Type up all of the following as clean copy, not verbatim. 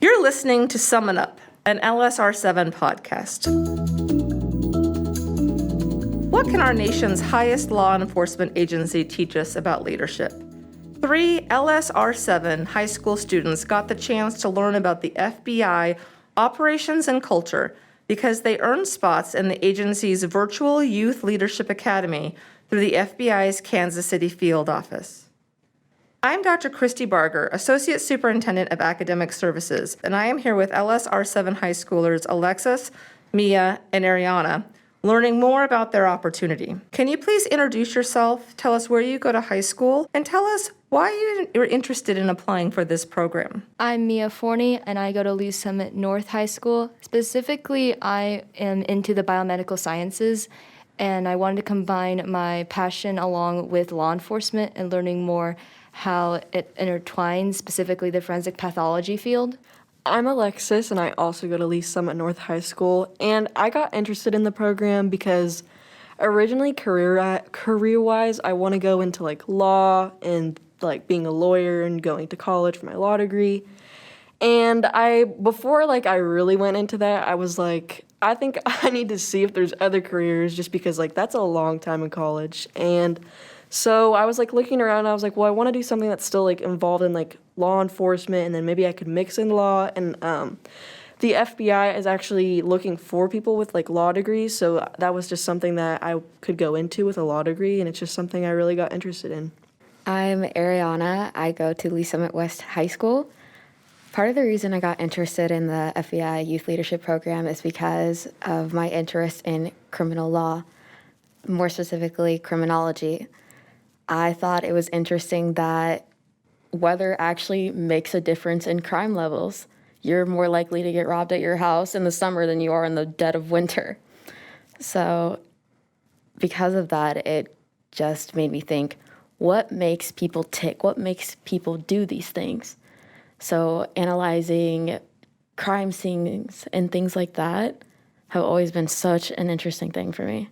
You're listening to Summon Up, an LSR7 podcast. What can our nation's highest law enforcement agency teach us about leadership? 3 LSR7 high school students got the chance to learn about the FBI operations and culture because they earned spots in the agency's virtual Youth Leadership Academy through the FBI's Kansas City field office. I'm Dr. Christy Barger, Associate Superintendent of Academic Services, and I am here with LSR7 high schoolers Alexis, Mia, and Arianna, learning more about their opportunity. Can you please introduce yourself, tell us where you go to high school, and tell us why you're interested in applying for this program? I'm Mia Forney, and I go to Lee Summit North High School. Specifically, I am into the biomedical sciences, and I wanted to combine my passion along with law enforcement and learning more how it intertwines, specifically the forensic pathology field. I'm Alexis, and I also go to Lee Summit North High School, and I got interested in the program because originally career-wise, I want to go into law and being a lawyer and going to college for my law degree. And before I really went into that, I was like, I think I need to see if there's other careers just because that's a long time in college. And so I was looking around and I was like, well, I want to do something that's still involved in law enforcement, and then maybe I could mix in law. And the FBI is actually looking for people with law degrees, so that was just something that I could go into with a law degree, and it's just something I really got interested in. I'm Arianna. I go to Lee Summit West High School. Part of the reason I got interested in the FBI Youth Leadership Program is because of my interest in criminal law, more specifically criminology. I thought it was interesting that weather actually makes a difference in crime levels. You're more likely to get robbed at your house in the summer than you are in the dead of winter. So because of that, it just made me think, what makes people tick? What makes people do these things? So analyzing crime scenes and things like that have always been such an interesting thing for me.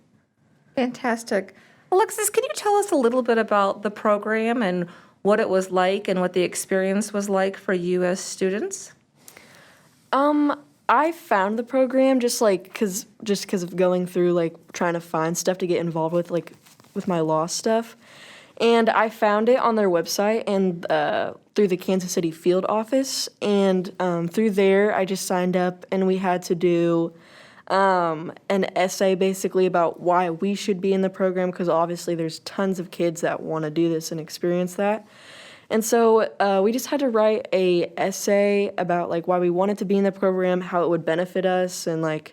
Fantastic. Alexis, can you tell us a little bit about the program and what it was like and what the experience was like for you as students? I found the program just because of going through trying to find stuff to get involved with my law stuff. And I found it on their website and through the Kansas City field office. And through there, I just signed up, and we had to do an essay basically about why we should be in the program, because obviously there's tons of kids that want to do this and experience that. And so we just had to write a essay about why we wanted to be in the program, how it would benefit us, and that's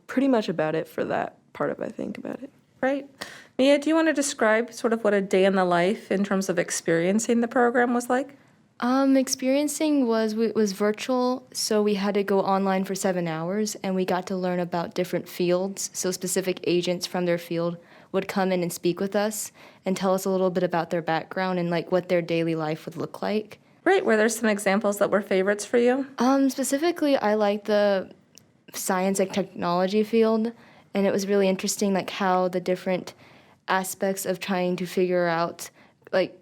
pretty much about it for that part of it. Great. Mia, do you want to describe sort of what a day in the life in terms of experiencing the program was like? Experiencing was virtual, so we had to go online for 7 hours, and we got to learn about different fields. So specific agents from their field would come in and speak with us and tell us a little bit about their background and what their daily life would look like. Great. Were there some examples that were favorites for you? Specifically, I like the science and technology field, and it was really interesting how the different aspects of trying to figure out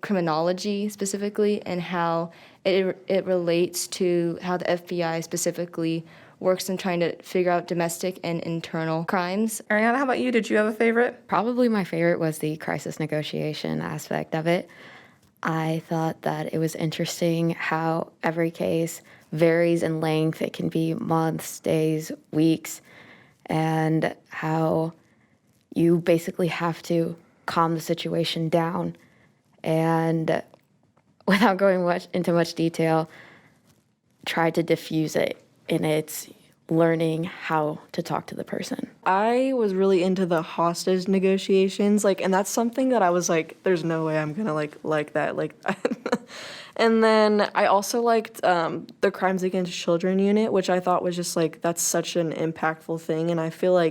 criminology specifically, and how it relates to how the FBI specifically works in trying to figure out domestic and internal crimes. Arianna, how about you? Did you have a favorite? Probably my favorite was the crisis negotiation aspect of it. I thought that it was interesting how every case varies in length. It can be months, days, weeks, and how you basically have to calm the situation down. And without going into much detail, try to diffuse it in its learning how to talk to the person. I was really into the hostage negotiations, and that's something that I was there's no way I'm gonna like that. And then I also liked the Crimes Against Children unit, which I thought was just that's such an impactful thing, and I feel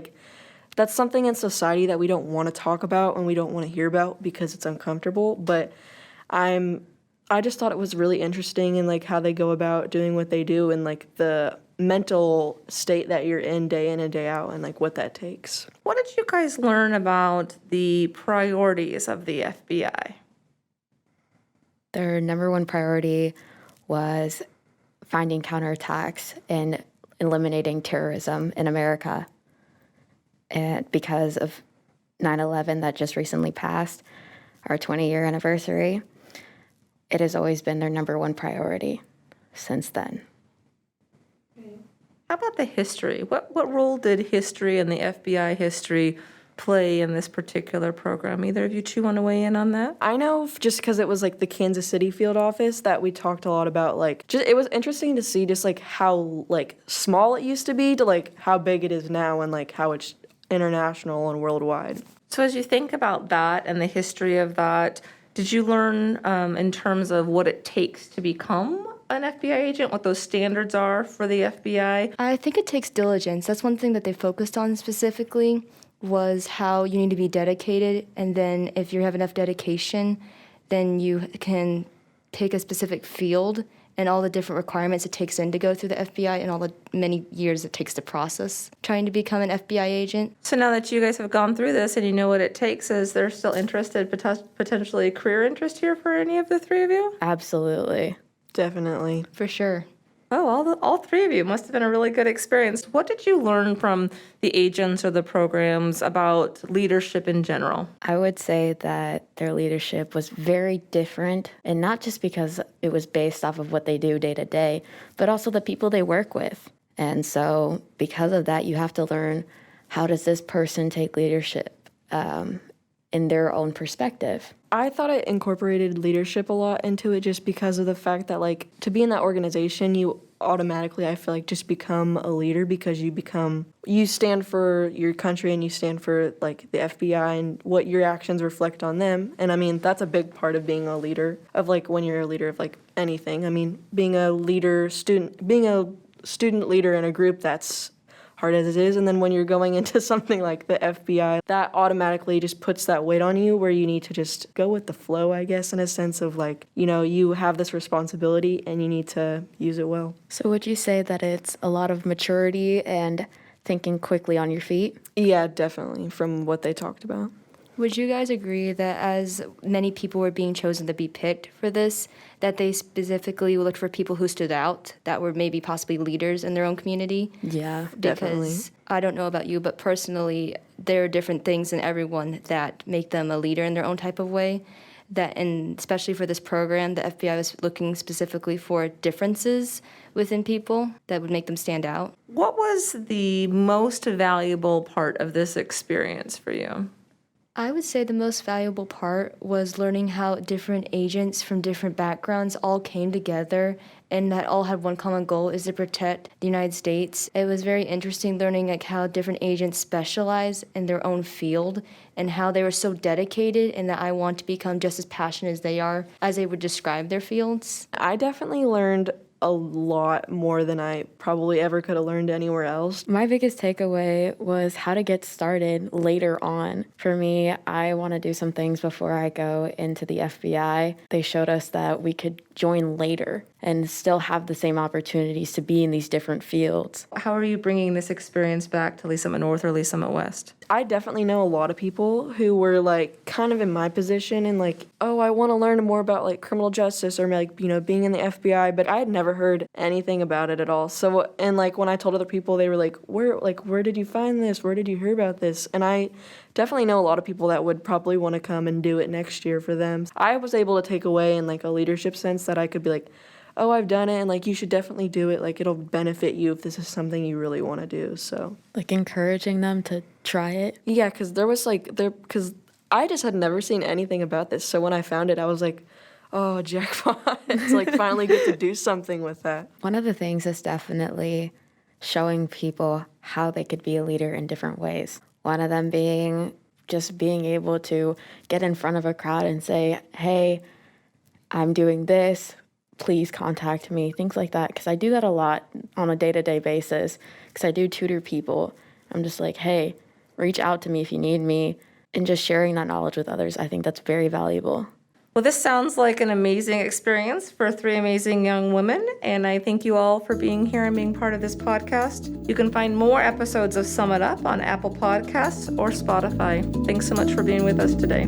that's something in society that we don't want to talk about and we don't want to hear about because it's uncomfortable. But I just thought it was really interesting in how they go about doing what they do, and the mental state that you're in and day out, and what that takes. What did you guys learn about the priorities of the FBI? Their number one priority was finding counterattacks and eliminating terrorism in America. And because of 9/11 that just recently passed, our 20-year anniversary, it has always been their number one priority since then. How about the history? What role did history and the FBI history play in this particular program? Either of you two want to weigh in on that? I know just because it was like the Kansas City field office that we talked a lot about, like, just it was interesting to see just like how like small it used to be to like how big it is now and like how it's international and worldwide. So as you think about that and the history of that, did you learn in terms of what it takes to become an FBI agent, what those standards are for the FBI? I think it takes diligence. That's one thing that they focused on specifically, was how you need to be dedicated, and then if you have enough dedication, then you can take a specific field and all the different requirements it takes in to go through the FBI and all the many years it takes to process trying to become an FBI agent. So now that you guys have gone through this and you know what it takes, is there still interested, potentially career interest here for any of the three of you? Absolutely. Definitely. For sure. Oh, all three of you must have been a really good experience. What did you learn from the agents or the programs about leadership in general? I would say that their leadership was very different, and not just because it was based off of what they do day to day, but also the people they work with. And so because of that, you have to learn, how does this person take leadership in their own perspective? I thought it incorporated leadership a lot into it just because of the fact that, like, to be in that organization, you automatically, I feel like, just become a leader because you stand for your country and you stand for, like, the FBI and what your actions reflect on them. And, I mean, that's a big part of being a leader, of, like, when you're a leader of, like, anything. I mean, being a student leader in a group, that's hard as it is, and then when you're going into something like the FBI, that automatically just puts that weight on you where you need to just go with the flow, I guess, in a sense of, like, you know, you have this responsibility and you need to use it well. So would you say that it's a lot of maturity and thinking quickly on your feet? Yeah, definitely, from what they talked about. Would you guys agree that as many people were being chosen to be picked for this, that they specifically looked for people who stood out, that were maybe possibly leaders in their own community? Yeah, definitely. Because I don't know about you, but personally, there are different things in everyone that make them a leader in their own type of way. That, and especially for this program, the FBI was looking specifically for differences within people that would make them stand out. What was the most valuable part of this experience for you? I would say the most valuable part was learning how different agents from different backgrounds all came together and that all had one common goal, is to protect the United States. It was very interesting learning like how different agents specialize in their own field and how they were so dedicated, and that I want to become just as passionate as they are as they would describe their fields. I definitely learned a lot more than I probably ever could have learned anywhere else. My biggest takeaway was how to get started later on. For me, I want to do some things before I go into the FBI. They showed us that we could join later and still have the same opportunities to be in these different fields. How are you bringing this experience back to Lee Summit North or Lee Summit West? I definitely know a lot of people who were, like, kind of in my position and, like, oh, I want to learn more about, like, criminal justice or, like, you know, being in the FBI, but I had never heard anything about it at all. So, and, like, when I told other people, they were like, where did you find this? Where did you hear about this? And I definitely know a lot of people that would probably want to come and do it next year for them. I was able to take away in, like, a leadership sense that I could be like, oh, I've done it, and, like, you should definitely do it. Like, it'll benefit you if this is something you really want to do, so. Like encouraging them to try it? Yeah, because I just had never seen anything about this. So when I found it, I was like, oh, jackpot. It's like finally get to do something with that. One of the things is definitely showing people how they could be a leader in different ways. One of them being just being able to get in front of a crowd and say, hey, I'm doing this, please contact me, things like that. Because I do that a lot on a day-to-day basis, because I do tutor people. I'm just like, hey, reach out to me if you need me. And just sharing that knowledge with others, I think that's very valuable. Well, this sounds like an amazing experience for three amazing young women, and I thank you all for being here and being part of this podcast. You can find more episodes of Sum It Up on Apple Podcasts or Spotify. Thanks so much for being with us today.